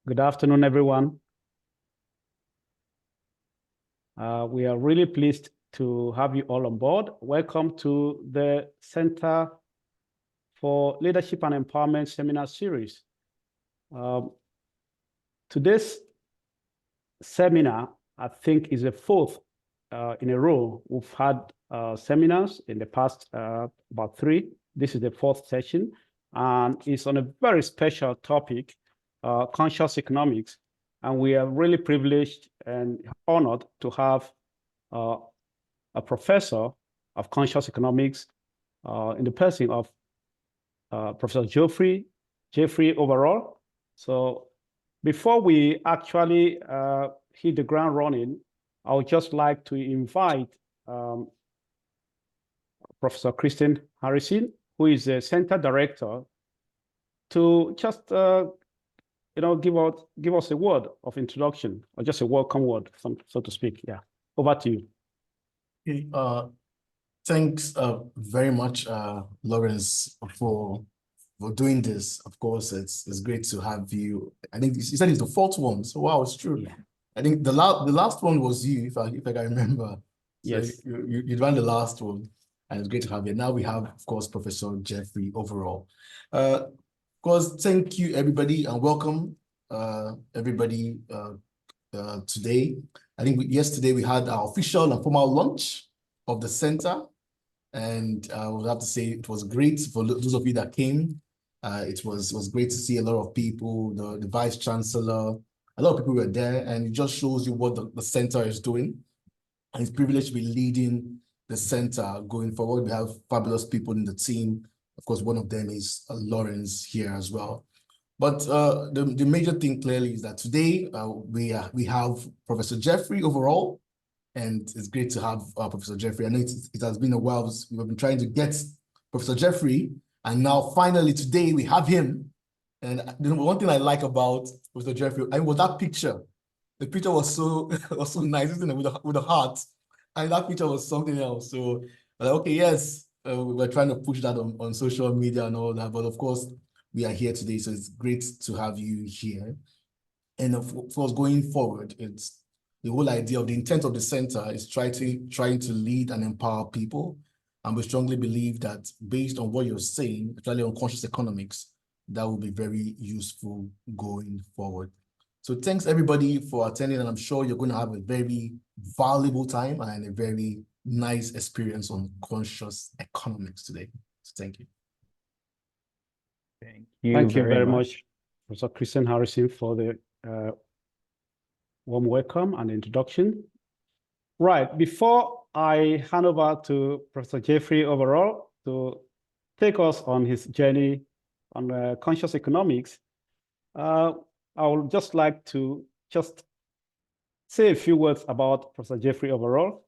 Good afternoon, everyone. We are really pleased to have you all on board. Welcome to the Center for Leadership and Empowerment Seminar Series. Today's seminar, I think, is the fourth in a row. We've had seminars in the past about three. This is the fourth session, and it's on a very special topic, conscious economics. And we are really privileged and honored to have a professor of conscious economics in the person of Professor Jeffrey Overall. So before we actually hit the ground running, I would just like to invite Professor Kristen Harrison, who is the Center Director, to just give us a word of introduction, or just a welcome word, so to speak. Yeah, over to you. Okay, thanks very much, Lawrence, for doing this. Of course, it's great to have you. I think you said it's the fourth one, so wow, it's true. Yeah. I think the last one was you, if I can remember. So yes, you ran the last one, and it's great to have you. Now we have, of course, Professor Jeffrey Overall. Of course, thank you, everybody, and welcome everybody today. I think yesterday we had our official and formal launch of the center, and I would have to say it was great for those of you that came. It was great to see a lot of people, the Vice Chancellor, a lot of people were there, and it just shows you what the center is doing. And it's privileged to be leading the center going forward. We have fabulous people in the team. Of course, one of them is Lawrence here as well. But the major thing clearly is that today we have Professor Jeffrey Overall, and it's great to have Professor Jeffrey. I know it has been a while. We've been trying to get Professor Jeffrey, and now finally today we have him. And one thing I like about Professor Jeffrey, was that picture. The picture was so nice, isn't it? With a heart, and that picture was something else. So okay, yes, we're trying to push that on social media and all that, but of course we are here today, so it's great to have you here. And of course, going forward, it's the whole idea of the intent of the center is trying to lead and empower people. And we strongly believe that based on what you're saying, especially on conscious economics, that will be very useful going forward. So thanks everybody for attending, and I'm sure you're going to have a very valuable time and a very nice experience on conscious economics today. So thank you. Thank you very much, Professor Kristen Harrison, for the warm welcome and introduction. Right, before I hand over to Professor Jeffrey Overall to take us on his journey on conscious economics, I would just like to say a few words about Professor Jeffrey Overall.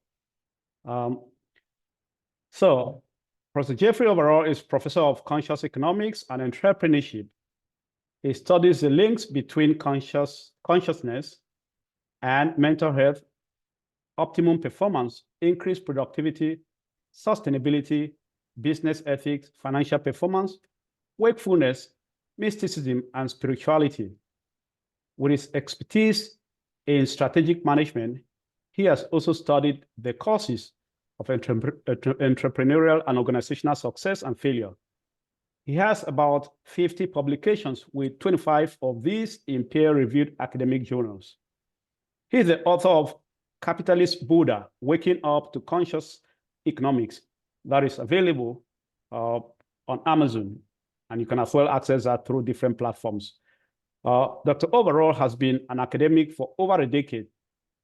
So Professor Jeffrey Overall is Professor of Conscious Economics and Entrepreneurship. He studies the links between consciousness and mental health, optimum performance, increased productivity, sustainability, business ethics, financial performance, wakefulness, mysticism, and spirituality. With his expertise in strategic management, he has also studied the causes of entrepreneurial and organizational success and failure. He has about 50 publications, with 25 of these in peer-reviewed academic journals. He is the author of Capitalist Buddha, Waking Up to Conscious Economics, that is available on Amazon, and you can as well access that through different platforms. Dr. Overall has been an academic for over a decade.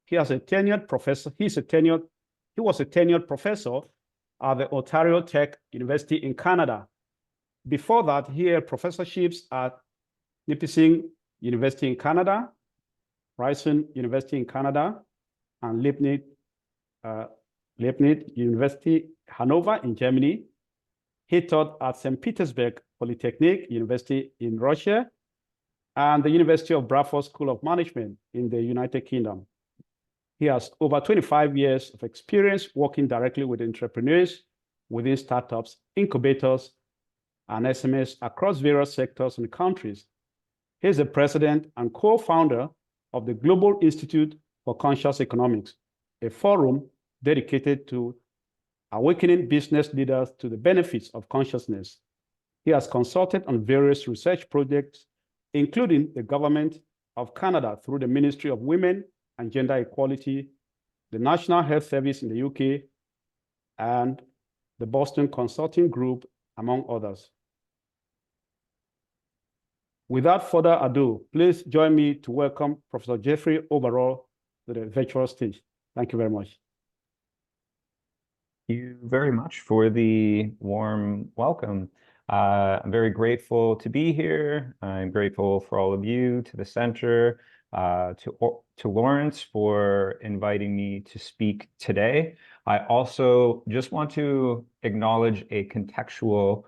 He is a tenured professor. He was a tenured professor at the Ontario Tech University in Canada. Before that, he had professorships at Nipissing University in Canada, Ryerson University in Canada, and Leibniz University, Hanover in Germany. He taught at St. Petersburg Polytechnic University in Russia and the University of Bradford School of Management in the United Kingdom. He has over 25 years of experience working directly with entrepreneurs within startups, incubators, and SMEs across various sectors and countries. He is the president and co-founder of the Global Institute for Conscious Economics, a forum dedicated to awakening business leaders to the benefits of consciousness. He has consulted on various research projects, including the government of Canada through the Ministry of Women and Gender Equality, the National Health Service in the UK, and the Boston Consulting Group, among others. Without further ado, please join me to welcome Professor Jeffrey Oberol to the virtual stage. Thank you very much. Thank you very much for the warm welcome. I'm very grateful to be here. I'm grateful for all of you, to the center, to Lawrence for inviting me to speak today. I also just want to acknowledge a contextual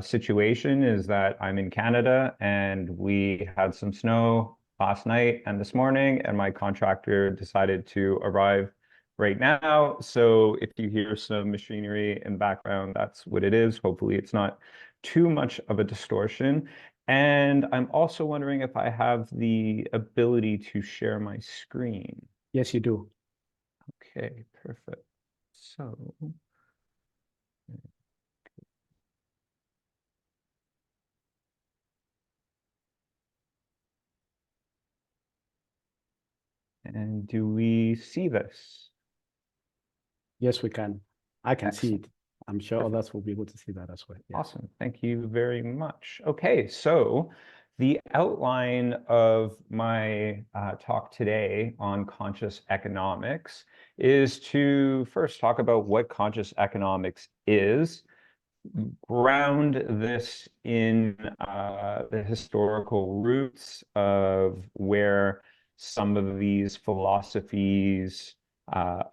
situation is that I'm in Canada and we had some snow last night and this morning, and my contractor decided to arrive right now. So if you hear some machinery in the background, that's what it is. Hopefully it's not too much of a distortion. And I'm also wondering if I have the ability to share my screen. Yes, you do. Okay, perfect. So and do we see this? Yes, we can. I can see Excellent. it. I'm sure Perfect. others will be able to see that as well. Yes. Awesome. Thank you very much. Okay, so the outline of my talk today on conscious economics is to first talk about what conscious economics is, ground this in the historical roots of where some of these philosophies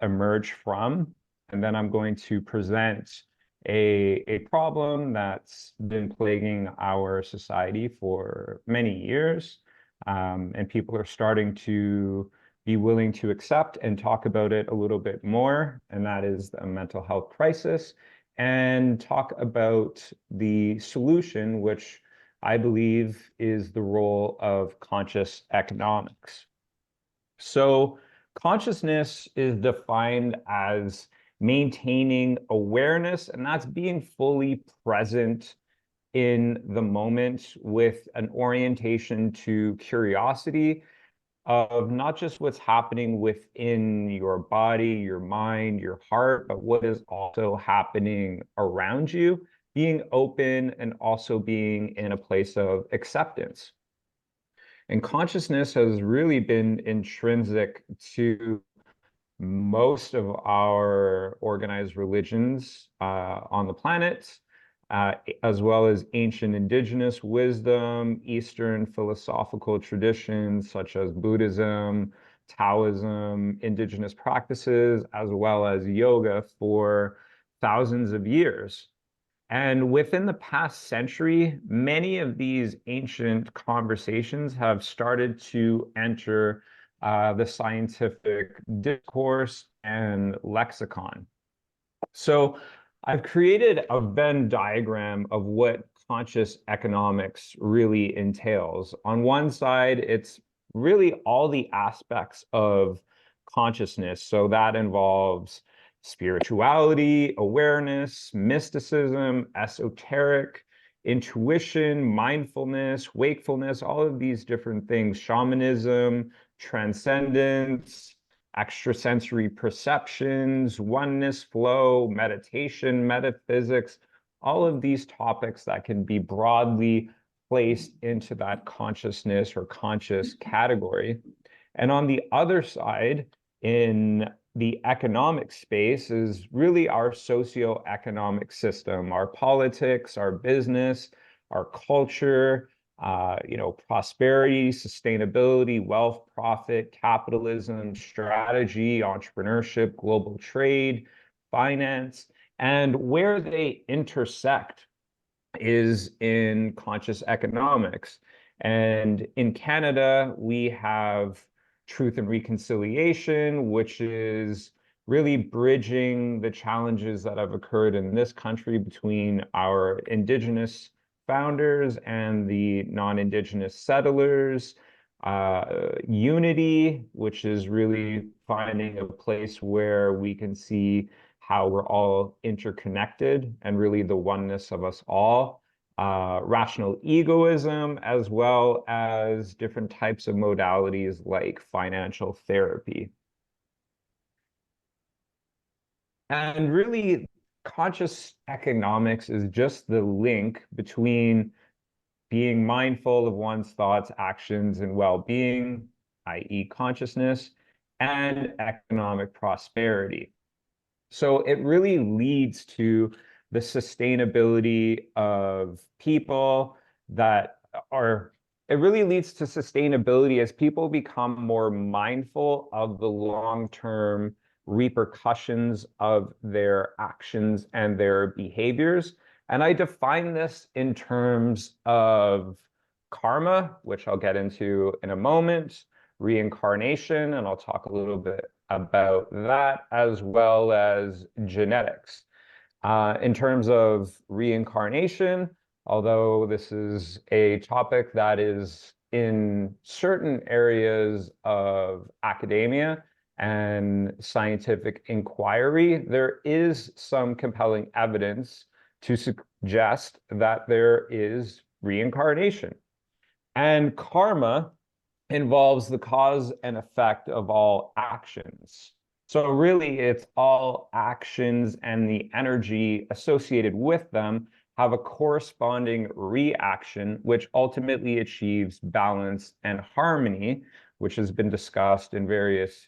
emerge from, and then I'm going to present a problem that's been plaguing our society for many years, and people are starting to be willing to accept and talk about it a little bit more, and that is the mental health crisis, and talk about the solution, which I believe is the role of conscious economics. So consciousness is defined as maintaining awareness, and that's being fully present in the moment with an orientation to curiosity of not just what's happening within your body, your mind, your heart, but what is also happening around you, being open and also being in a place of acceptance. And consciousness has really been intrinsic to most of our organized religions on the planet, as well as ancient indigenous wisdom, Eastern philosophical traditions such as Buddhism, Taoism, indigenous practices, as well as yoga for thousands of years. And within the past century, many of these ancient conversations have started to enter the scientific discourse and lexicon. So I've created a Venn diagram of what conscious economics really entails. On one side, it's really all the aspects of consciousness. So that involves spirituality, awareness, mysticism, esoteric, intuition, mindfulness, wakefulness, all of these different things, shamanism, transcendence, extrasensory perceptions, oneness, flow, meditation, metaphysics, all of these topics that can be broadly placed into that consciousness or conscious category. And on the other side, in the economic space, is really our socioeconomic system, our politics, our business, our culture, prosperity, sustainability, wealth, profit, capitalism, strategy, entrepreneurship, global trade, finance, and where they intersect is in conscious economics. And in Canada, we have Truth and Reconciliation, which is really bridging the challenges that have occurred in this country between our Indigenous founders and the non-Indigenous settlers, unity, which is really finding a place where we can see how we're all interconnected and really the oneness of us all, rational egoism, as well as different types of modalities like financial therapy. And really, conscious economics is just the link between being mindful of one's thoughts, actions, and well-being, i.e. consciousness, and economic prosperity. So it really leads to the sustainability of people it really leads to sustainability as people become more mindful of the long-term repercussions of their actions and their behaviors. And I define this in terms of karma, which I'll get into in a moment, reincarnation, and I'll talk a little bit about that, as well as genetics. In terms of reincarnation, although this is a topic that is in certain areas of academia and scientific inquiry, there is some compelling evidence to suggest that there is reincarnation. And karma involves the cause and effect of all actions. So really, it's all actions and the energy associated with them have a corresponding reaction, which ultimately achieves balance and harmony, which has been discussed in various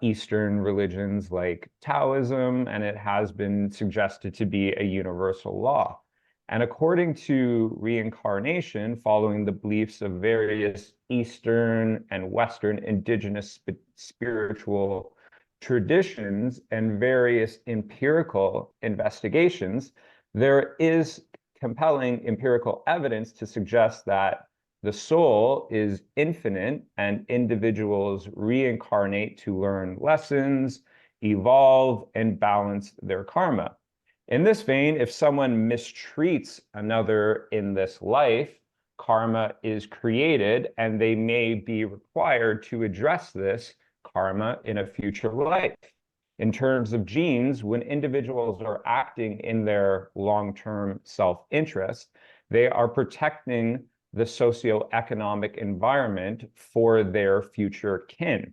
Eastern religions like Taoism, and it has been suggested to be a universal law. And according to reincarnation, following the beliefs of various Eastern and Western indigenous spiritual traditions and various empirical investigations, there is compelling empirical evidence to suggest that the soul is infinite and individuals reincarnate to learn lessons, evolve, and balance their karma. In this vein, if someone mistreats another in this life, karma is created and they may be required to address this karma in a future life. In terms of genes, when individuals are acting in their long-term self-interest, they are protecting the socioeconomic environment for their future kin.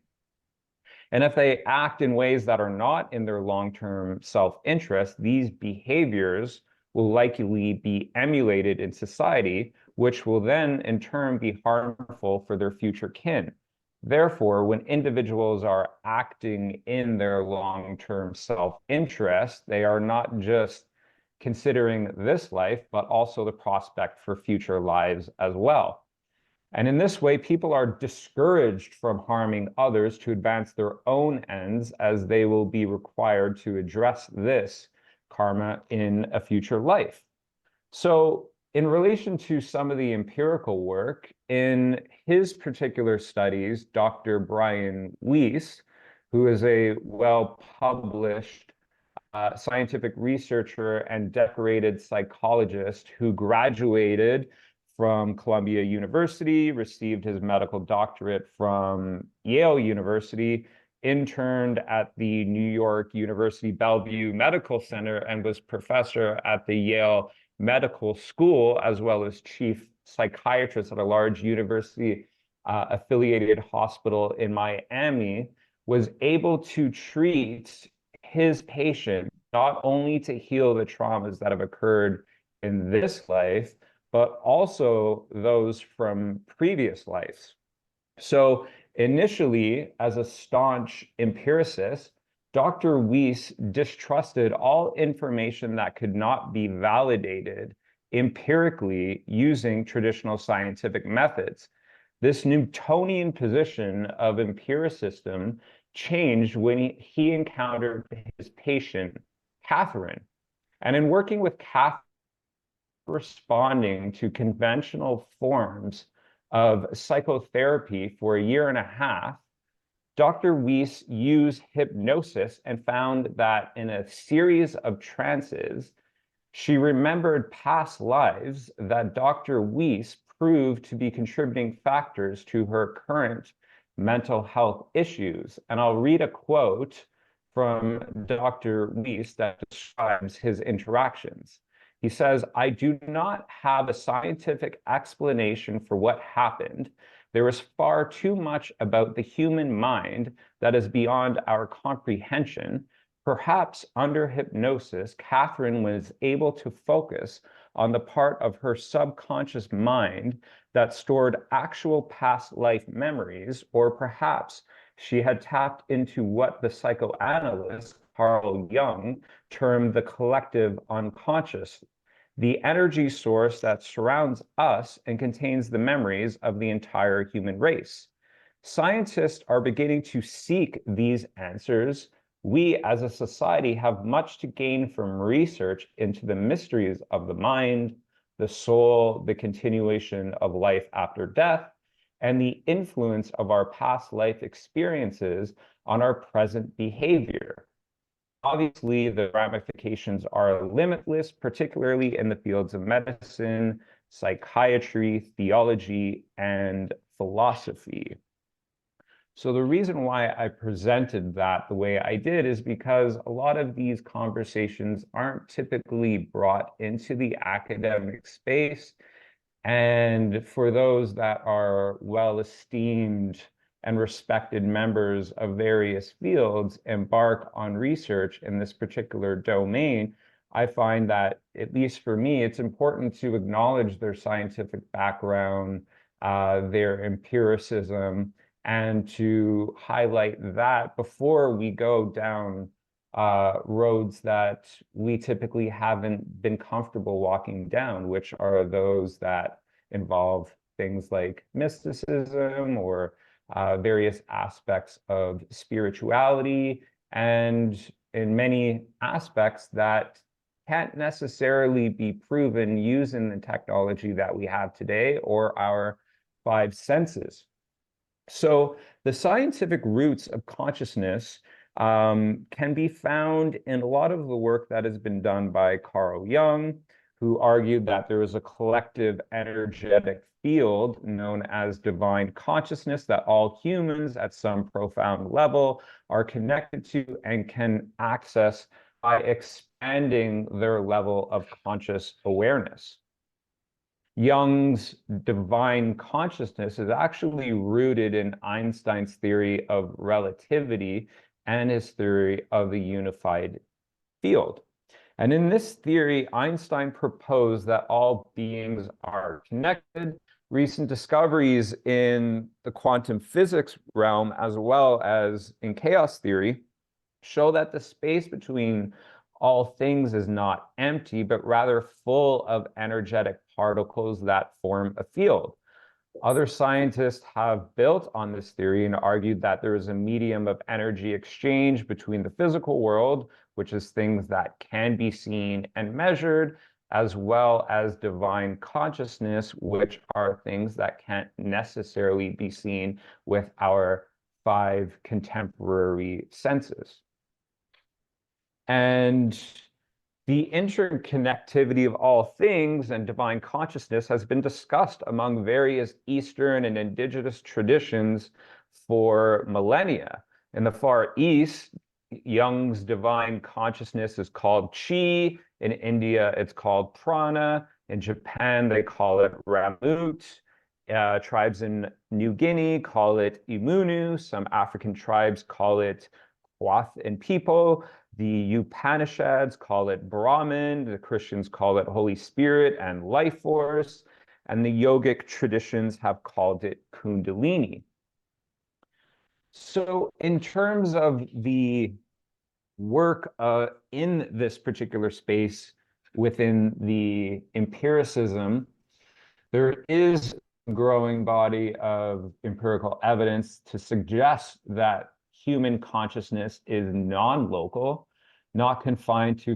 And if they act in ways that are not in their long-term self-interest, these behaviors will likely be emulated in society, which will then in turn be harmful for their future kin. Therefore, when individuals are acting in their long-term self-interest, they are not just considering this life, but also the prospect for future lives as well. And in this way, people are discouraged from harming others to advance their own ends, as they will be required to address this karma in a future life. So in relation to some of the empirical work, in his particular studies, Dr. Brian Weiss, who is a well-published scientific researcher and decorated psychologist who graduated from Columbia University, received his medical doctorate from Yale University, interned at the New York University Bellevue Medical Center, and was professor at the Yale Medical School, as well as chief psychiatrist at a large university affiliated hospital in Miami, was able to treat his patient not only to heal the traumas that have occurred in this life, but also those from previous lives. So initially, as a staunch empiricist, Dr. Weiss distrusted all information that could not be validated empirically using traditional scientific methods. This Newtonian position of empiricism changed when he encountered his patient, Catherine. And in working with Catherine, responding to conventional forms of psychotherapy for a year and a half, Dr. Weiss used hypnosis and found that in a series of trances, She remembered past lives that Dr. Weiss proved to be contributing factors to her current mental health issues. And I'll read a quote from Dr. Weiss that describes his interactions. He says, "I do not have a scientific explanation for what happened. There is far too much about the human mind that is beyond our comprehension. Perhaps under hypnosis, Catherine was able to focus on the part of her subconscious mind that stored actual past life memories, or perhaps she had tapped into what the psychoanalyst Carl Jung termed the collective unconscious, the energy source that surrounds us and contains the memories of the entire human race. Scientists are beginning to seek these answers. We as a society have much to gain from research into the mysteries of the mind, the soul, the continuation of life after death, and the influence of our past life experiences on our present behavior. Obviously, the ramifications are limitless, particularly in the fields of medicine, psychiatry, theology, and philosophy." So the reason why I presented that the way I did is because a lot of these conversations aren't typically brought into the academic space. And for those that are well-esteemed and respected members of various fields embark on research in this particular domain, I find that, at least for me, it's important to acknowledge their scientific background, their empiricism, and to highlight that before we go down roads that we typically haven't been comfortable walking down, which are those that involve things like mysticism or various aspects of spirituality, and in many aspects that can't necessarily be proven using the technology that we have today or our five senses. So the scientific roots of consciousness can be found in a lot of the work that has been done by Carl Jung, who argued that there is a collective energetic field known as divine consciousness that all humans at some profound level are connected to and can access by expanding their level of conscious awareness. Jung's divine consciousness is actually rooted in Einstein's theory of relativity and his theory of the unified field. And in this theory, Einstein proposed that all beings are connected. Recent discoveries in the quantum physics realm, as well as in chaos theory, show that the space between all things is not empty, but rather full of energetic particles that form a field. Other scientists have built on this theory and argued that there is a medium of energy exchange between the physical world, which is things that can be seen and measured, as well as divine consciousness, which are things that can't necessarily be seen with our five contemporary senses. And the interconnectivity of all things and divine consciousness has been discussed among various Eastern and indigenous traditions for millennia. In the Far East, Jung's divine consciousness is called Chi. In India, it's called Prana. In Japan, they call it Ramut. Tribes in New Guinea call it Imunu. Some African tribes call it Quath and People. The Upanishads call it Brahman, the Christians call it Holy Spirit and life force, and the yogic traditions have called it Kundalini. So in terms of the work in this particular space within the empiricism, there is a growing body of empirical evidence to suggest that human consciousness is non-local, not confined to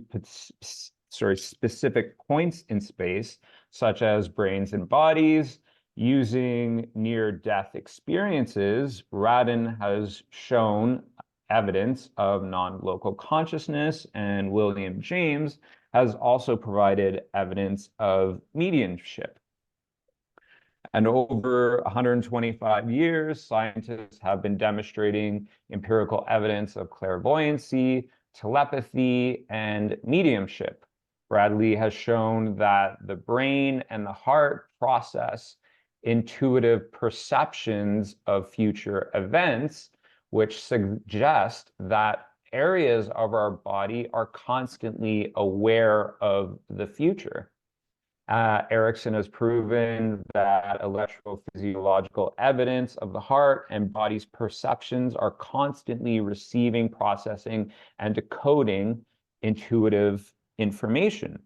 specific points in space, such as brains and bodies. Using near-death experiences, Radin has shown evidence of non-local consciousness, and William James has also provided evidence of mediumship. And over 125 years, scientists have been demonstrating empirical evidence of clairvoyancy, telepathy, and mediumship. Bradley has shown that the brain and the heart process intuitive perceptions of future events, which suggest that areas of our body are constantly aware of the future. Erickson has proven that electrophysiological evidence of the heart and body's perceptions are constantly receiving, processing, and decoding intuitive information.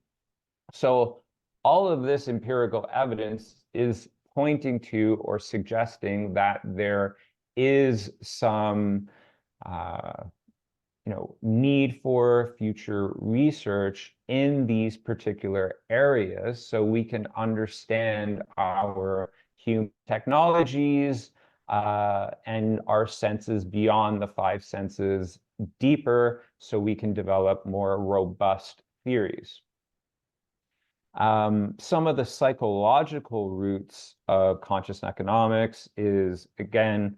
So all of this empirical evidence is pointing to or suggesting that there is some need for future research in these particular areas so we can understand our human technologies and our senses beyond the five senses deeper, so we can develop more robust theories. Some of the psychological roots of conscious economics is, again,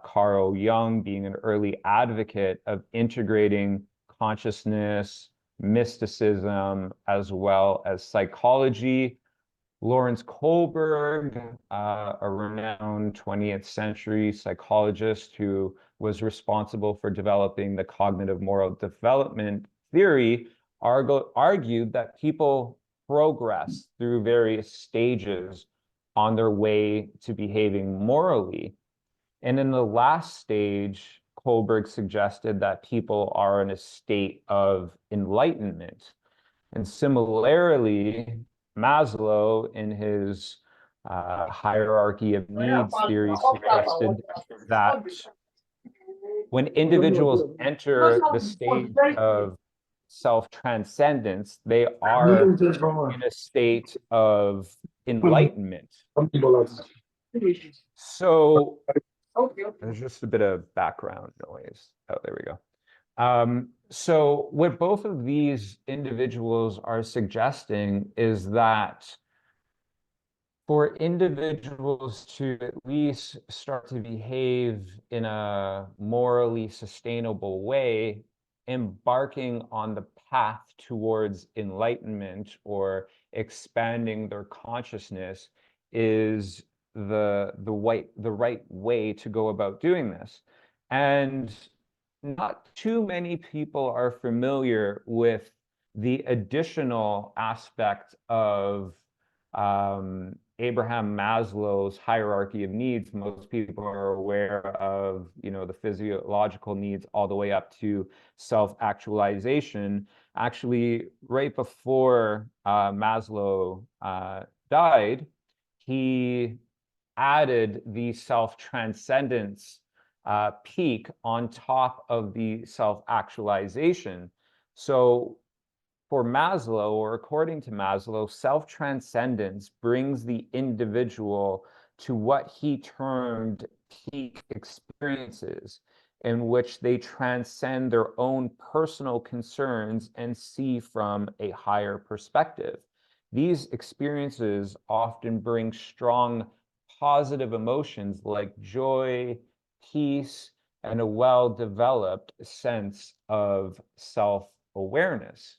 Carl Jung being an early advocate of integrating consciousness, mysticism, as well as psychology. Lawrence Kohlberg, a renowned 20th century psychologist who was responsible for developing the cognitive moral development theory, argued that people progress through various stages on their way to behaving morally. And in the last stage, Kohlberg suggested that people are in a state of enlightenment. And similarly, Maslow, in his hierarchy of needs theory, suggested that when individuals enter the stage of self-transcendence, they are in a state of enlightenment. So there's just a bit of background noise. Oh, there we go. So what both of these individuals are suggesting is that for individuals to at least start to behave in a morally sustainable way, embarking on the path towards enlightenment or expanding their consciousness is the right way to go about doing this. And not too many people are familiar with the additional aspect of Abraham Maslow's hierarchy of needs. Most people are aware of, the physiological needs all the way up to self-actualization. Actually, right before Maslow died, he added the self-transcendence peak on top of the self-actualization. So for Maslow, or according to Maslow, self-transcendence brings the individual to what he termed peak experiences, in which they transcend their own personal concerns and see from a higher perspective. These experiences often bring strong positive emotions like joy, peace, and a well-developed sense of self-awareness.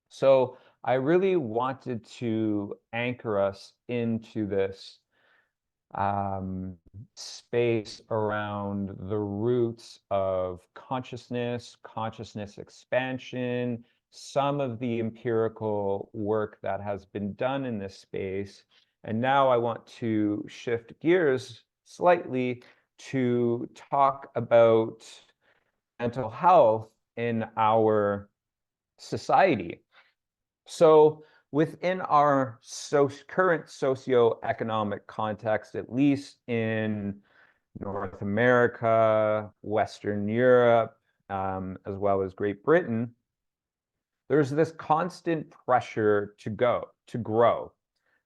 So I really wanted to anchor us into this space around the roots of consciousness, consciousness expansion, some of the empirical work that has been done in this space. And now I want to shift gears slightly to talk about mental health in our society. So within our current socioeconomic context, at least in North America, Western Europe, as well as Great Britain, there's this constant pressure to grow.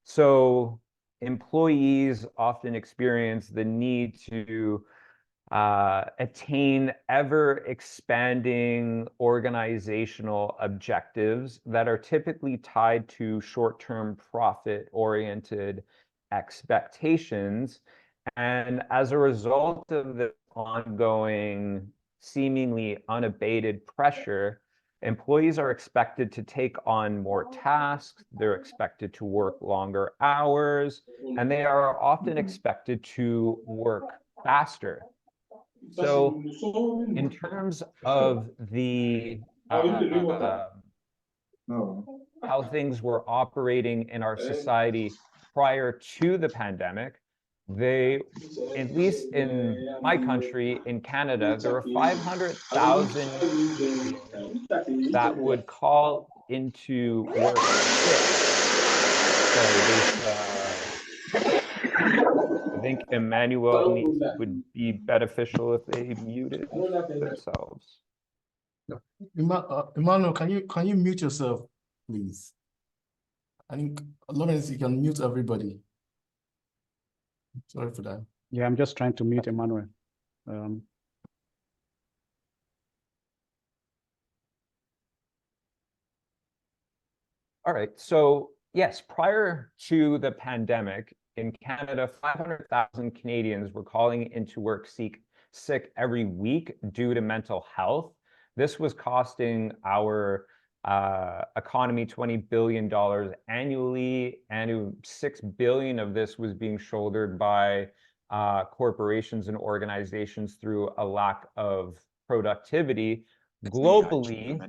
So employees often experience the need to attain ever expanding organizational objectives that are typically tied to short-term profit-oriented expectations. And as a result of the ongoing, seemingly unabated pressure, employees are expected to take on more tasks, they're expected to work longer hours, and they are often expected to work faster. So in terms of the how things were operating in our society prior to the pandemic, at least in my country, in Canada, there were 500,000 Canadians that would call into work sick. Sorry, I think Emmanuel would be beneficial if they muted themselves. Emmanuel, can you mute yourself, please? I think Lawrence, you can mute everybody. Sorry for that. Yeah, I'm just trying to mute Emmanuel. All right, so yes, prior to the pandemic, in Canada, 500,000 Canadians were calling into work sick every week due to mental health. This was costing our economy $20 billion annually, and $6 billion of this was being shouldered by corporations and organizations through a lack of productivity. Globally,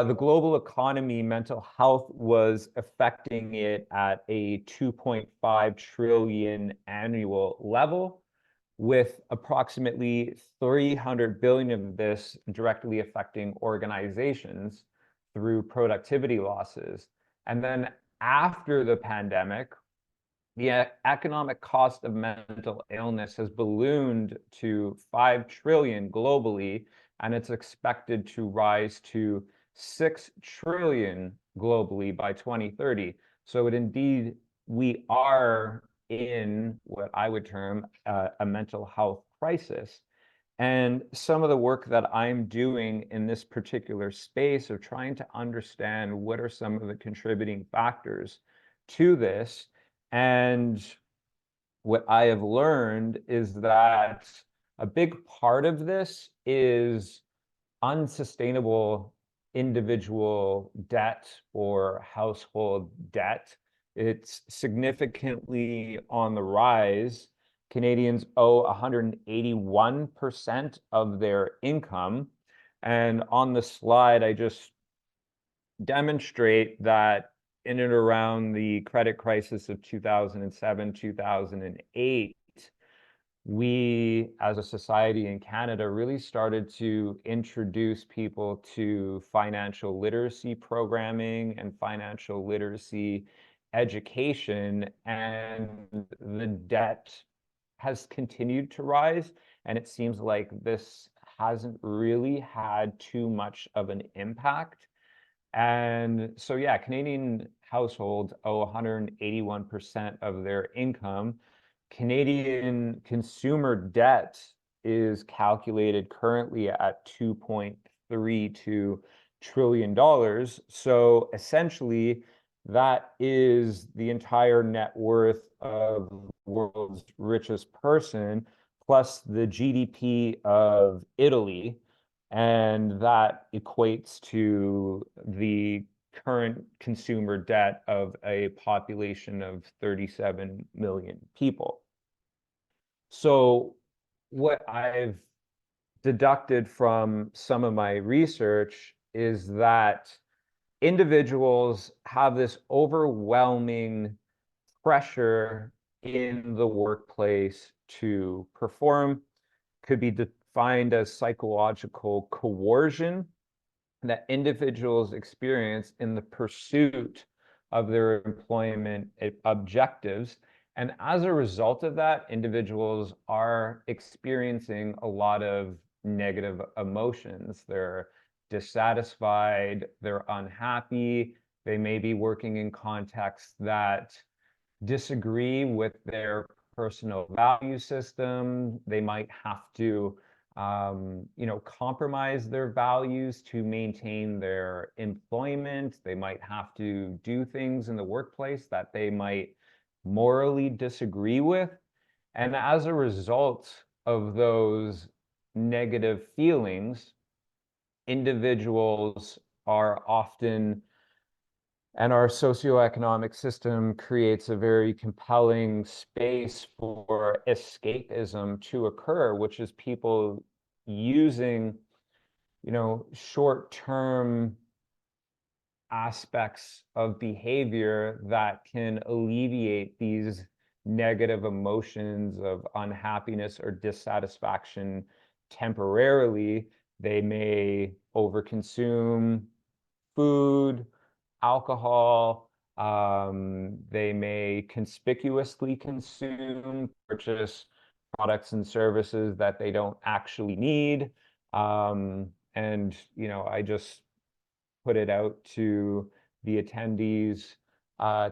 the global economy, mental health was affecting it at a 2.5 trillion annual level, with approximately 300 billion of this directly affecting organizations through productivity losses. And then after the pandemic, the economic cost of mental illness has ballooned to 5 trillion globally, and it's expected to rise to 6 trillion globally by 2030. So we are in what I would term a mental health crisis. And some of the work that I'm doing in this particular space of trying to understand what are some of the contributing factors to this. And what I have learned is that a big part of this is unsustainable individual debt or household debt. It's significantly on the rise. Canadians owe 181% of their income. And on the slide, I just demonstrate that in and around the credit crisis of 2007, 2008, we as a society in Canada really started to introduce people to financial literacy programming and financial literacy education, and the debt has continued to rise, and it seems like this hasn't really had too much of an impact. And so, yeah, Canadian households owe 181% of their income. Canadian consumer debt is calculated currently at $2.32 trillion. So essentially, that is the entire net worth of the world's richest person, plus the GDP of Italy. And that equates to the current consumer debt of a population of 37 million people. So what I've deducted from some of my research is that individuals have this overwhelming pressure in the workplace to perform. Could be defined as psychological coercion that individuals experience in the pursuit of their employment objectives. And as a result of that, individuals are experiencing a lot of negative emotions. They're dissatisfied, they're unhappy, they may be working in contexts that disagree with their personal value system. They might have to, compromise their values to maintain their employment. They might have to do things in the workplace that they might morally disagree with. And as a result of those negative feelings, individuals are often, and our socioeconomic system creates a very compelling space for escapism to occur, which is people using, short-term aspects of behavior that can alleviate these negative emotions of unhappiness or dissatisfaction temporarily. They may overconsume food, alcohol. They may conspicuously purchase products and services that they don't actually need. And, I just put it out to the attendees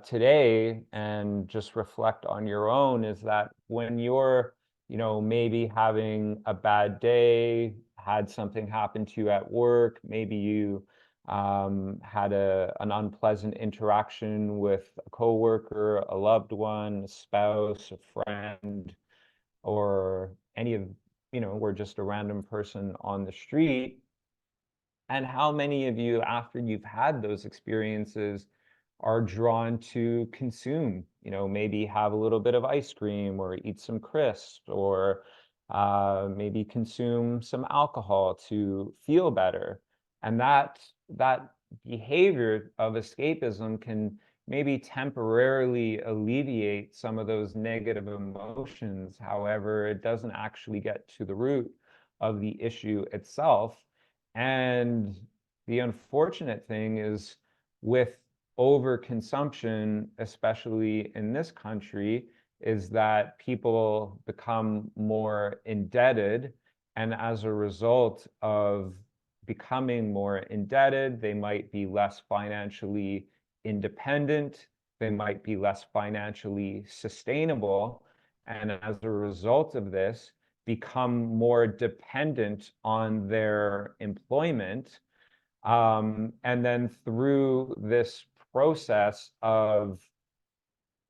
today and just reflect on your own, is that when you're, maybe having a bad day, had something happen to you at work, maybe you had an unpleasant interaction with a coworker, a loved one, a spouse, a friend, or any of, we're just a random person on the street. And how many of you, after you've had those experiences, are drawn to consume, maybe have a little bit of ice cream or eat some crisps, or maybe consume some alcohol to feel better. And that behavior of escapism can maybe temporarily alleviate some of those negative emotions. However, it doesn't actually get to the root of the issue itself. And the unfortunate thing is, with overconsumption, especially in this country, is that people become more indebted. And as a result of becoming more indebted, they might be less financially independent. They might be less financially sustainable. And as a result of this, become more dependent on their employment. And then through this process of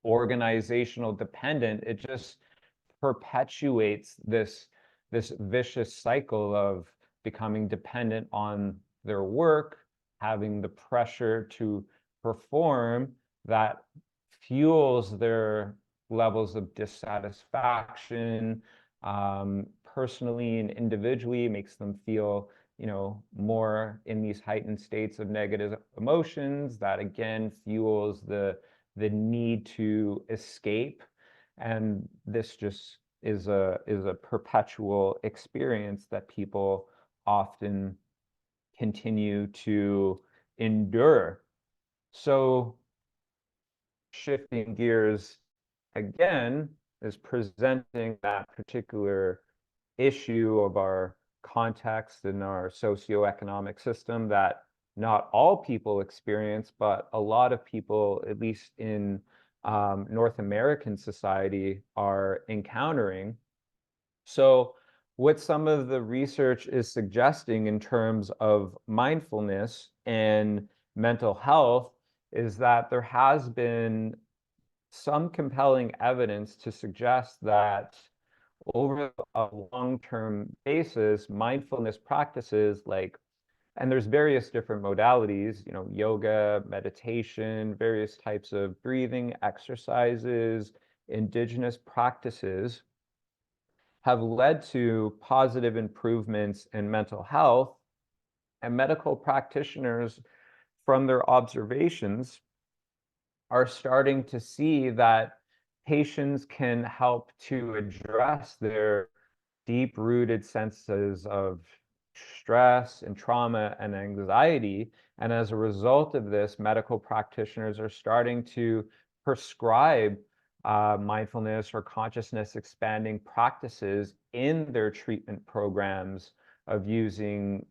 organizational dependent, it just perpetuates this vicious cycle of becoming dependent on their work, having the pressure to perform that fuels their levels of dissatisfaction, personally and individually, makes them feel, more in these heightened states of negative emotions. That again fuels the need to escape. And this just is a perpetual experience that people often continue to endure. So shifting gears again is presenting that particular issue of our context and our socioeconomic system that not all people experience, but a lot of people, at least in North American society, are encountering. So what some of the research is suggesting in terms of mindfulness and mental health is that there has been some compelling evidence to suggest that over a long-term basis, mindfulness practices and there's various different modalities, yoga, meditation, various types of breathing exercises, indigenous practices, have led to positive improvements in mental health. And medical practitioners, from their observations, are starting to see that patients can help to address their deep-rooted senses of stress and trauma and anxiety. And as a result of this, medical practitioners are starting to prescribe mindfulness or consciousness expanding practices in their treatment programs of using,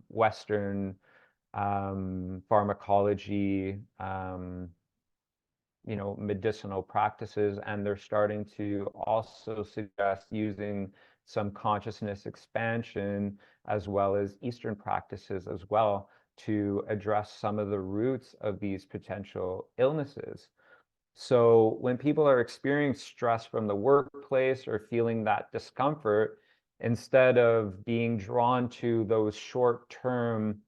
Western pharmacology, medicinal practices, and they're starting to also suggest using some consciousness expansion as well as Eastern practices as well to address some of the roots of these potential illnesses. So when people are experiencing stress from the workplace or feeling that discomfort, instead of being drawn to those short-term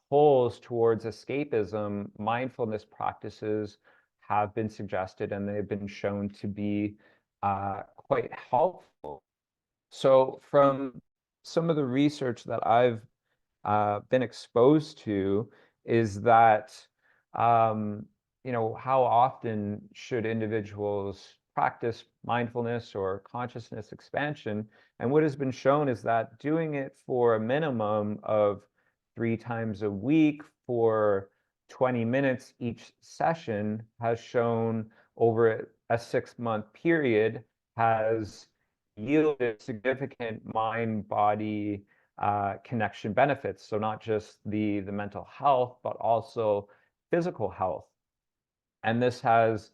pulls towards escapism, mindfulness practices have been suggested, and they've been shown to be quite helpful. So from some of the research that I've been exposed to is that, how often should individuals practice mindfulness or consciousness expansion? And what has been shown is that doing it for a minimum of 3 times a week for 20 minutes each session has shown over a 6-month period has yielded significant mind-body connection benefits. So not just the mental health, but also physical health. And this has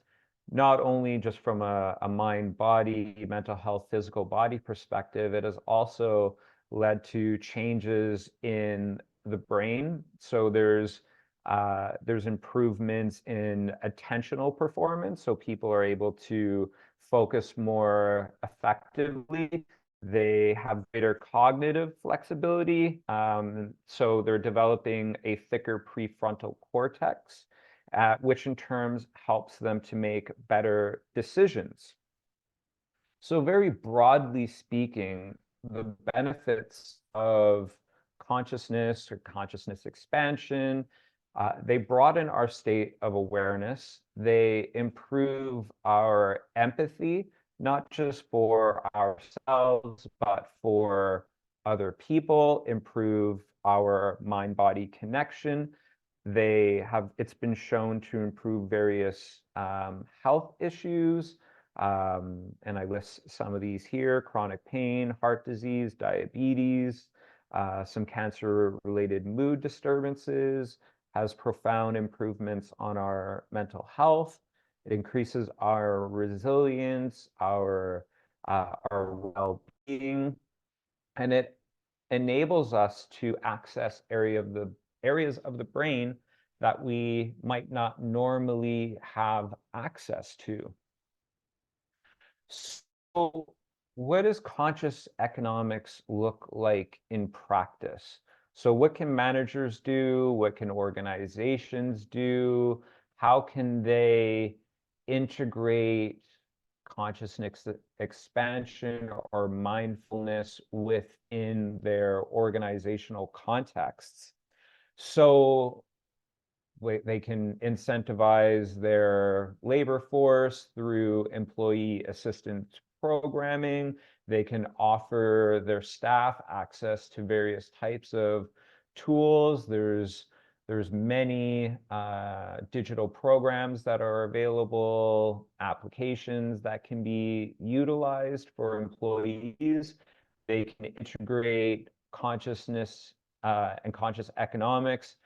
not only just from a mind-body, mental health, physical body perspective, it has also led to changes in the brain. So there's improvements in attentional performance. So people are able to focus more effectively. They have greater cognitive flexibility. So they're developing a thicker prefrontal cortex, which in turn helps them to make better decisions. So very broadly speaking, the benefits of consciousness or consciousness expansion, they broaden our state of awareness. They improve our empathy, not just for ourselves, but for other people, improve our mind-body connection. It's been shown to improve various health issues, and I list some of these here: chronic pain, heart disease, diabetes, some cancer-related mood disturbances, has profound improvements on our mental health. It increases our resilience, our well-being, and it enables us to access areas of the brain that we might not normally have access to. So what does conscious economics look like in practice? So what can managers do? What can organizations do? How can they integrate consciousness expansion or mindfulness within their organizational contexts? So they can incentivize their labor force through employee assistance programming. They can offer their staff access to various types of tools. There's many digital programs that are available, applications that can be utilized for employees. They can integrate consciousness and conscious economics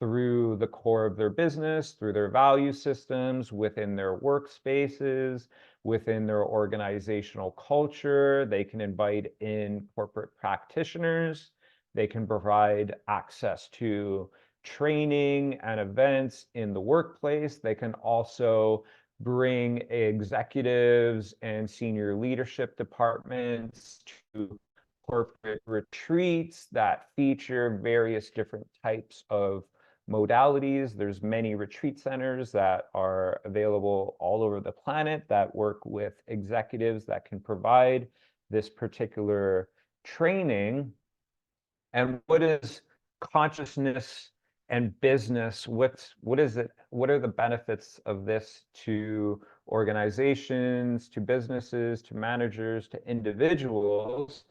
through the core of their business, through their value systems, within their workspaces, within their organizational culture. They can invite in corporate practitioners. They can provide access to training and events in the workplace. They can also bring executives and senior leadership departments to corporate retreats that feature various different types of modalities. There's many retreat centers that are available all over the planet that work with executives that can provide this particular training. And what is consciousness and business? What is it? What are the benefits of this to organizations, to businesses, to managers, to individuals?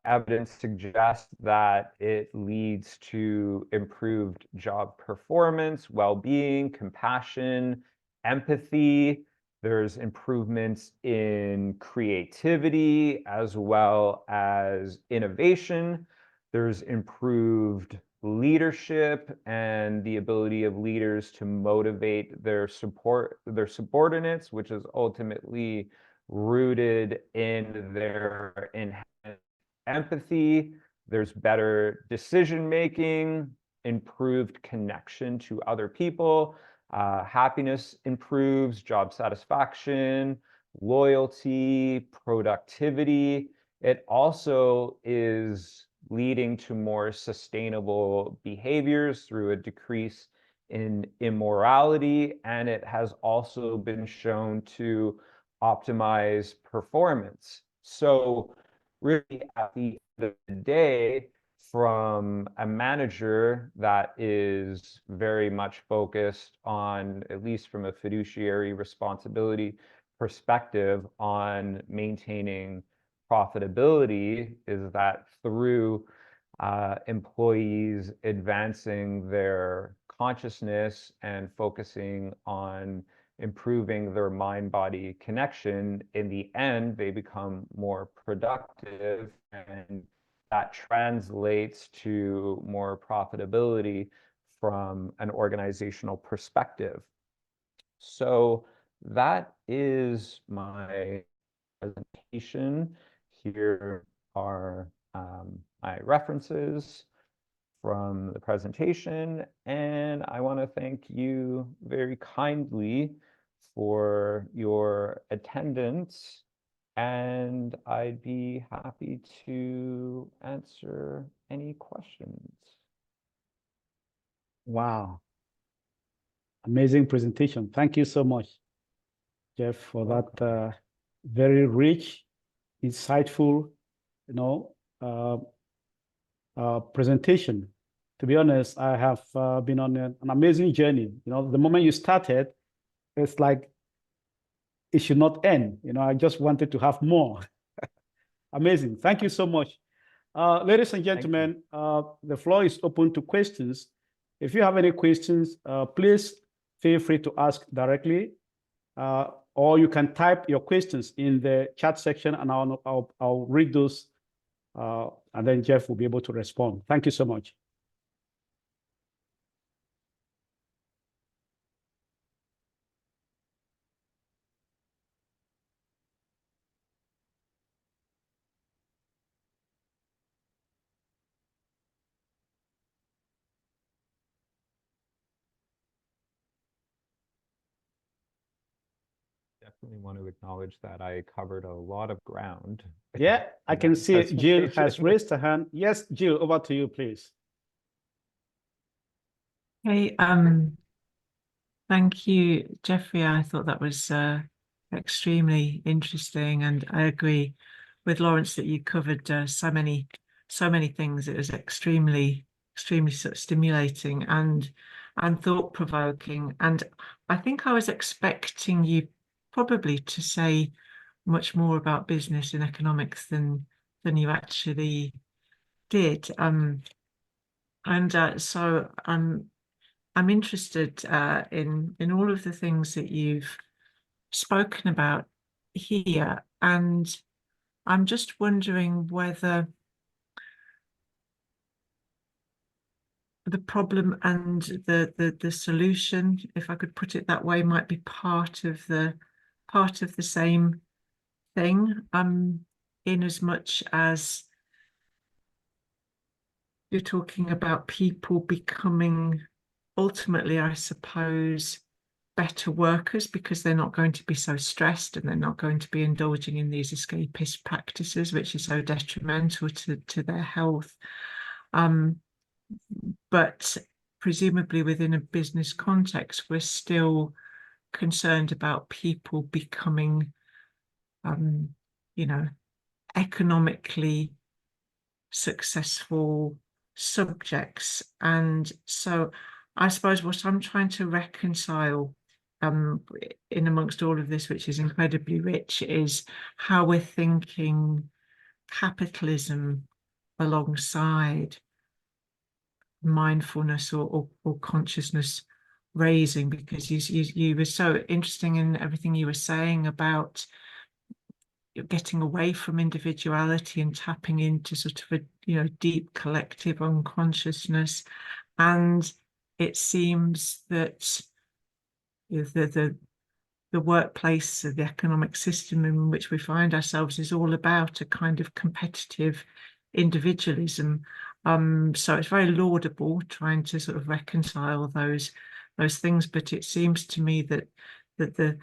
Evidence suggests that it leads to improved job performance, well-being, compassion, empathy. There's improvements in creativity as well as innovation. There's improved leadership and the ability of leaders to motivate their subordinates, which is ultimately rooted in their inherent empathy. There's better decision making, improved connection to other people, happiness improves, job satisfaction, loyalty, productivity. It also is leading to more sustainable behaviors through a decrease in immorality, and it has also been shown to optimize performance. So really, at the end of the day, from a manager that is very much focused on, at least from a fiduciary responsibility perspective, on maintaining profitability, is that through employees advancing their consciousness and focusing on improving their mind-body connection, in the end, they become more productive, and that translates to more profitability from an organizational perspective. So that is my presentation. Here are my references from the presentation, and I want to thank you very kindly for your attendance, and I'd be happy to answer any questions. Wow. Amazing presentation. Thank you so much, Jeff, for that very rich, insightful, presentation. To be honest, I have been on an amazing journey. The moment you started, it's like it should not end. I just wanted to have more. Amazing. Thank you so much. Ladies and gentlemen, the floor is open to questions. If you have any questions, please feel free to ask directly, or you can type your questions in the chat section, and I'll read those, and then Jeff will be able to respond. Thank you so much. Definitely want to acknowledge that I covered a lot of ground. Yeah, I can see Jill has raised her hand. Yes, Jill, over to you, please. Hey, thank you, Jeffrey. I thought that was extremely interesting, and I agree with Lawrence that you covered so many things. It was extremely sort of stimulating and thought-provoking. And I think I was expecting you probably to say much more about business and economics than you actually did. So I'm interested in all of the things that you've spoken about here, and I'm just wondering whether the problem and the solution, if I could put it that way, might be part of the same thing, in as much as you're talking about people becoming, ultimately, I suppose, better workers because they're not going to be so stressed and they're not going to be indulging in these escapist practices, which is so detrimental to their health. But presumably within a business context, we're still concerned about people becoming, economically successful subjects. And so I suppose what I'm trying to reconcile in amongst all of this, which is incredibly rich, is how we're thinking capitalism alongside mindfulness or consciousness raising, because you were so interesting in everything you were saying about you're getting away from individuality and tapping into sort of a deep collective unconsciousness. And it seems that the workplace, the economic system in which we find ourselves is all about a kind of competitive individualism. So it's very laudable trying to sort of reconcile those things, but it seems to me that the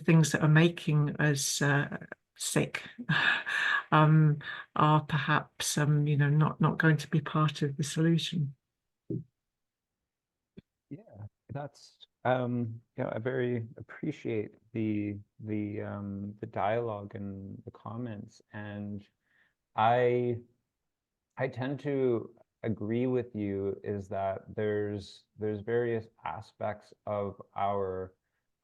things that are making us sick are perhaps not going to be part of the solution. Yeah, that's I very appreciate the dialogue and the comments, and I tend to agree with you is that there's various aspects of our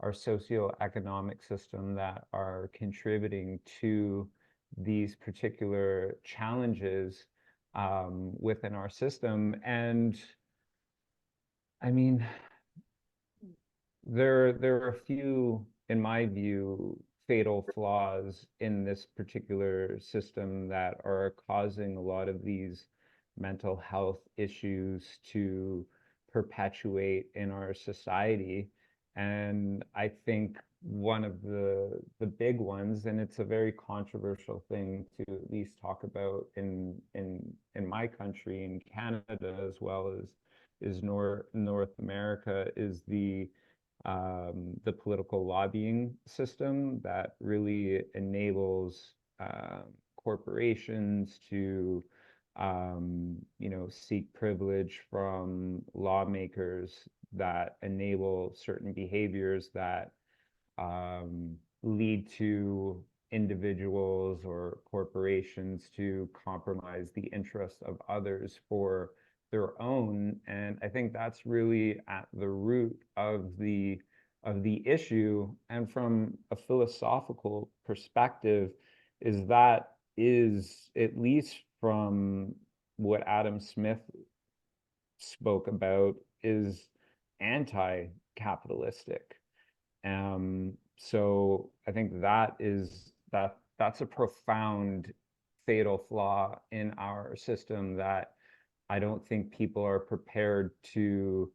socioeconomic system that are contributing to these particular challenges within our system. And I mean, there are a few, in my view, fatal flaws in this particular system that are causing a lot of these mental health issues to perpetuate in our society. And I think one of the big ones, and it's a very controversial thing to at least talk about in my country, in Canada, as well as is North America, is the political lobbying system that really enables corporations to seek privilege from lawmakers, that enable certain behaviors that lead to individuals or corporations to compromise the interests of others for their own. And I think that's really at the root of the issue. And from a philosophical perspective, is at least from what Adam Smith spoke about, is anti-capitalistic. So I think that's a profound fatal flaw in our system that I don't think people are prepared to.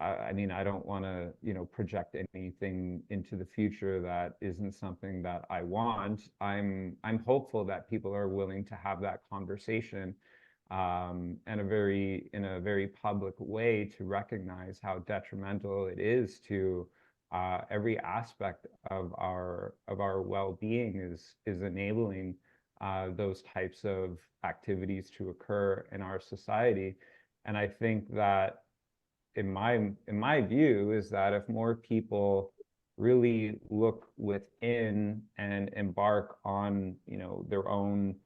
I mean, I don't want to, project anything into the future that isn't something that I want. I'm hopeful that people are willing to have that conversation, and in a very public way, to recognize how detrimental it is to every aspect of our well-being is enabling those types of activities to occur in our society. And I think that in my view is that if more people really look within and embark on their own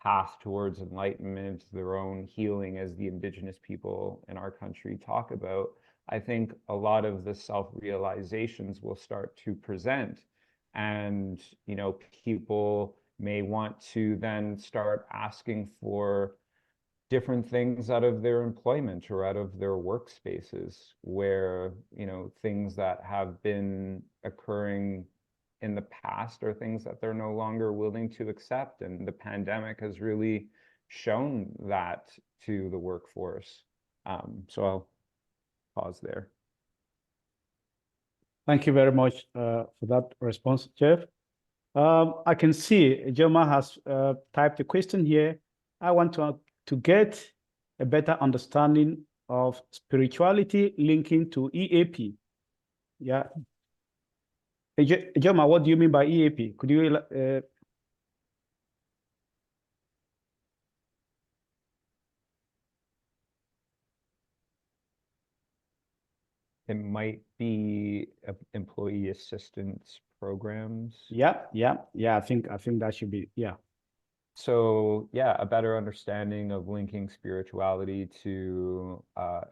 path towards enlightenment, their own healing, as the indigenous people in our country talk about, I think a lot of the self-realizations will start to present. And people may want to then start asking for different things out of their employment or out of their workspaces, where things that have been occurring in the past are things that they're no longer willing to accept. And the pandemic has really shown that to the workforce. So I'll pause there. Thank you very much for that response, Jeff. I can see Ijoma has typed a question here. I want to get a better understanding of spirituality linking to EAP. Yeah. Ijoma, what do you mean by EAP? Could you It might be employee assistance programs. Yeah. I think that should be, yeah. So yeah, a better understanding of linking spirituality to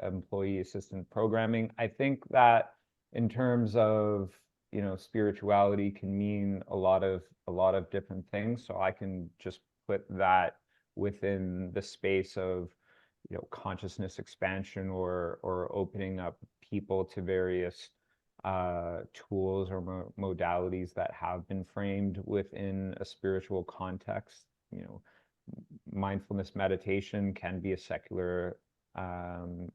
employee assistance programming. I think that in terms of spirituality can mean a lot of different things. So I can just put that within the space of consciousness expansion or opening up people to various tools or modalities that have been framed within a spiritual context. You know, mindfulness meditation can be a secular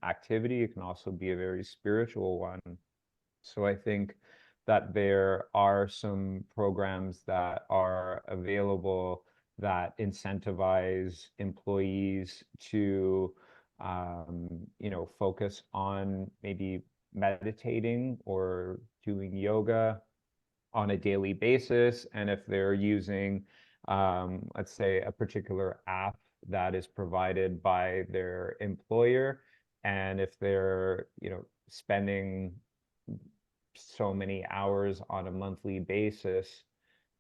activity. It can also be a very spiritual one. So I think that there are some programs that are available that incentivize employees to, you know, focus on maybe meditating or doing yoga on a daily basis. And if they're using, let's say, a particular app that is provided by their employer, and if they're, you know, spending so many hours on a monthly basis,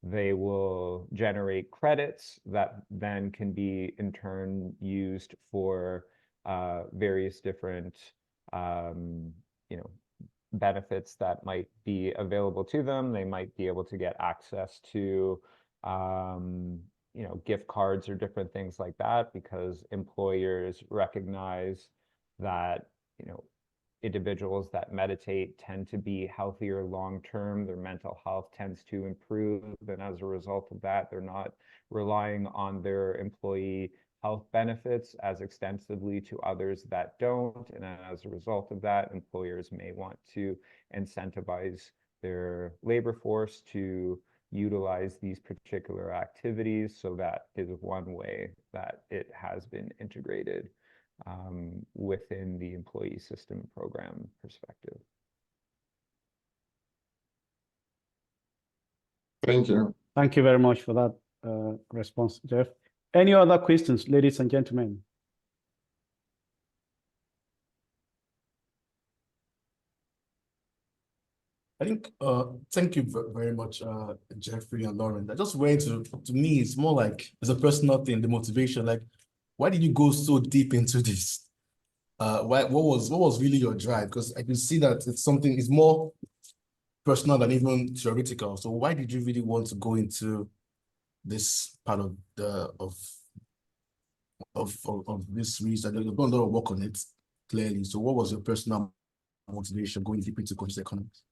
they will generate credits that then can be in turn used for various different, you know, benefits that might be available to them. They might be able to get access to, you know, gift cards or different things like that, because employers recognize that, you know, individuals that meditate tend to be healthier long term. Their mental health tends to improve, and as a result of that, they're not relying on their employee health benefits as extensively to others that don't. And as a result of that, employers may want to incentivize their labor force to utilize these particular activities. So that is one way that it has been integrated within the employee system program perspective. Thank you. Thank you very much for that response, Jeff. Any other questions, ladies and gentlemen? I think, thank you very much, Jeffrey and Lauren. I just went to me, it's more like it's a personal thing, the motivation. Like, why did you go so deep into this? What was really your drive? Because I can see that it's something, it's more personal than even theoretical. So why did you really want to go into this part of the of this research? You've done a lot of work on it, clearly. So what was your personal motivation going deep into conscious economics?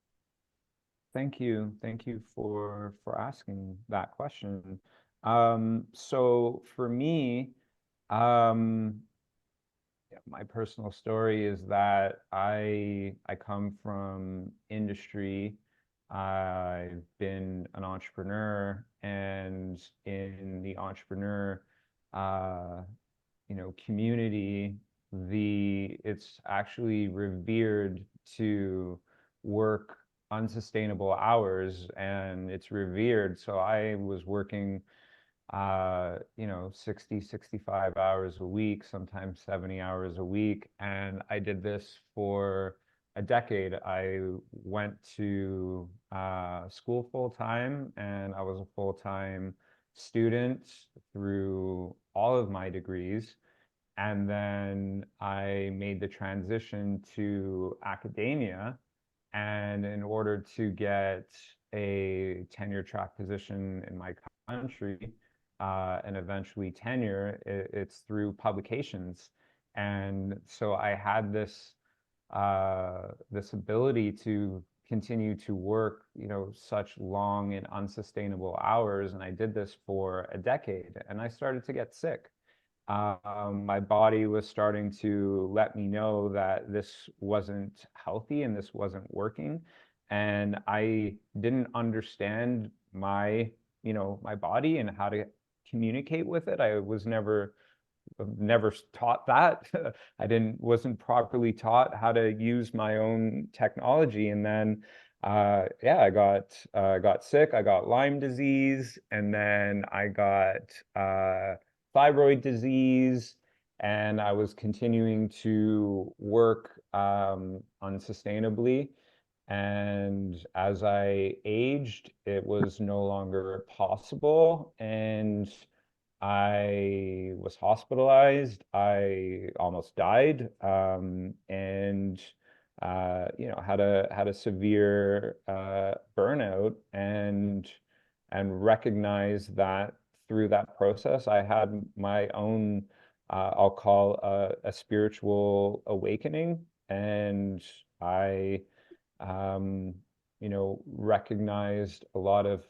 Thank you. Thank you for asking that question. So for me, my personal story is that I come from industry. I've been an entrepreneur, and in the entrepreneur, you know, community, it's actually revered to work unsustainable hours, and it's revered. So I was working, you know, 60, 65 hours a week, sometimes 70 hours a week. And I did this for a decade. I went to school full time, and I was a full-time student through all of my degrees. And then I made the transition to academia. And in order to get a tenure track position in my country, and eventually tenure, it's through publications. And so I had this this ability to continue to work, you know, such long and unsustainable hours. And I did this for a decade, and I started to get sick. My body was starting to let me know that this wasn't healthy and this wasn't working. And I didn't understand my, you know, my body and how to communicate with it. I was never taught that. I wasn't properly taught how to use my own technology. And then yeah, I got sick. I got Lyme disease, and then I got thyroid disease, and I was continuing to work unsustainably. And as I aged, it was no longer possible, and I was hospitalized. I almost died, and you know, had a severe burnout, and recognized that through that process, I had my own, I'll call a spiritual awakening, and I recognized a lot of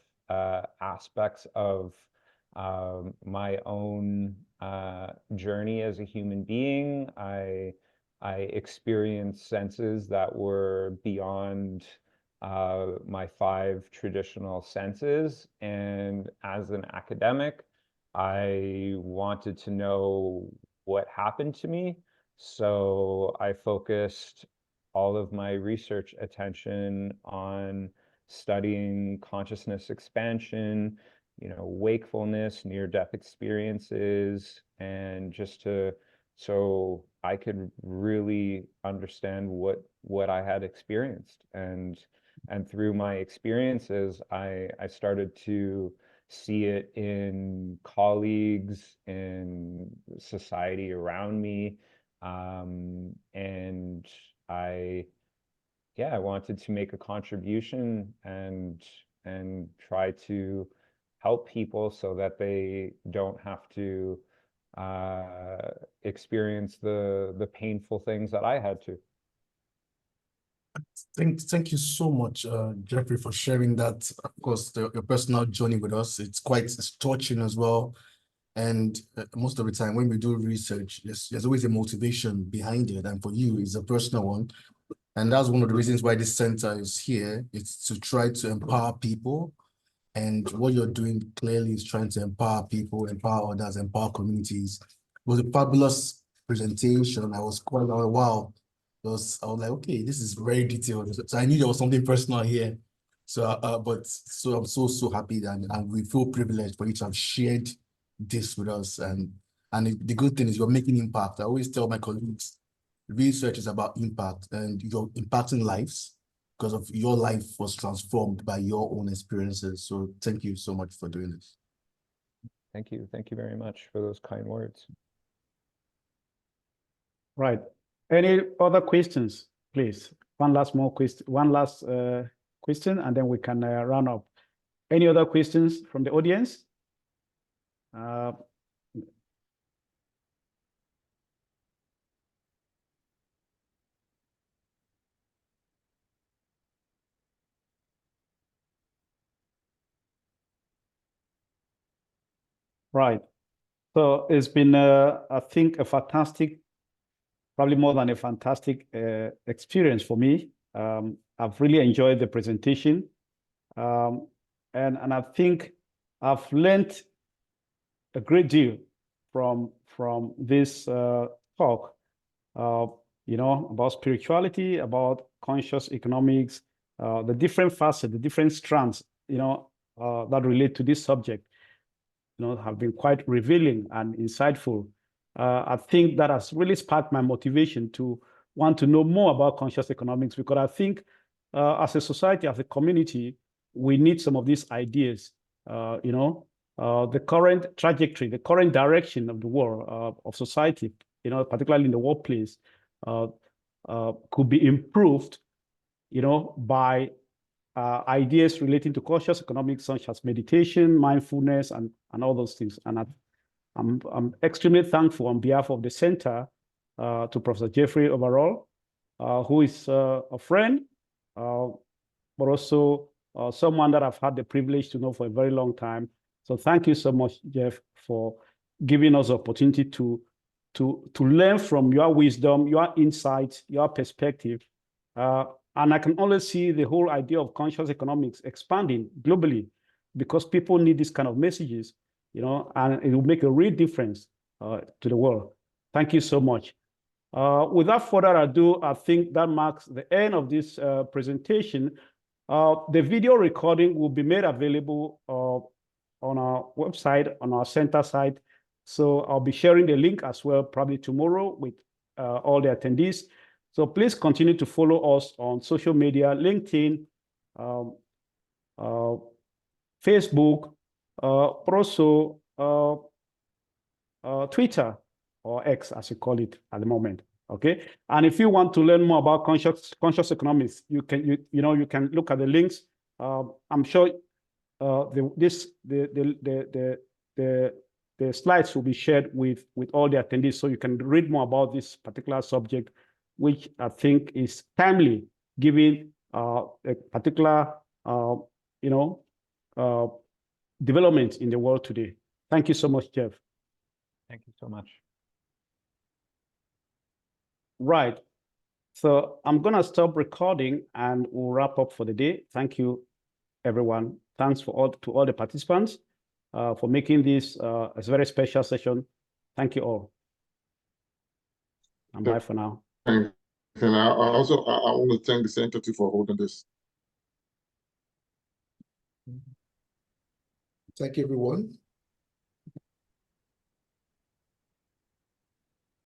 aspects of my own journey as a human being. I experienced senses that were beyond my 5 traditional senses. And as an academic, I wanted to know what happened to me. So I focused all of my research attention on studying consciousness expansion, wakefulness, near-death experiences, and just so I could really understand what I had experienced. And through my experiences, I started to see it in colleagues, in society around me. And I wanted to make a contribution and try to help people so that they don't have to experience the painful things that I had to. Thank you so much, Jeffrey, for sharing that. Of course, your personal journey with us. It's touching as well. And most of the time when we do research, there's always a motivation behind it. And for you, it's a personal one. And that's one of the reasons why this center is here. It's to try to empower people. And what you're doing clearly is trying to empower people, empower others, empower communities. It was a fabulous presentation. I was quite like, wow. I was like, okay, this is very detailed. So I knew there was something personal here. So, but I'm so happy that and we feel privileged for you to have shared this with us. And the good thing is you're making impact. I always tell my colleagues, research is about impact, and you're impacting lives because of your life was transformed by your own experiences. So thank you so much for doing this. Thank you. Thank you very much for those kind words. Right. Any other questions, please? One last question, and then we can round up. Any other questions from the audience? Right. So it's been, I think, a fantastic, probably more than a fantastic experience for me. I've really enjoyed the presentation. And I think I've learned a great deal from this talk, about spirituality, about conscious economics, the different facets, the different strands, that relate to this subject, have been quite revealing and insightful. I think that has really sparked my motivation to want to know more about conscious economics, because I think as a society, as a community, we need some of these ideas. The current trajectory, the current direction of the world, of society, particularly in the workplace, could be improved, by ideas relating to conscious economics, such as meditation, mindfulness, and all those things. And I'm extremely thankful on behalf of the center to Professor Jeffrey Overall, who is a friend, but also someone that I've had the privilege to know for a very long time. So thank you so much, Jeff, for giving us the opportunity to learn from your wisdom, your insights, your perspective. And I can only see the whole idea of conscious economics expanding globally, because people need this kind of messages, and it will make a real difference to the world. Thank you so much. Without further ado, I think that marks the end of this presentation. The video recording will be made available on our website, on our center site. So I'll be sharing the link as well, probably tomorrow, with all the attendees. So please continue to follow us on social media, LinkedIn, Facebook, but also Twitter, or X, as you call it at the moment. Okay. And if you want to learn more about conscious economics, you can look at the links. I'm sure the slides will be shared with all the attendees, so you can read more about this particular subject, which I think is timely, given a particular, you know, development in the world today. Thank you so much, Jeff. Thank you so much. Right. So I'm going to stop recording and we'll wrap up for the day. Thank you, everyone. Thanks to all the participants for making this a very special session. Thank you all. And bye for now. And I also I want to thank the center too for holding this. Thank you, everyone.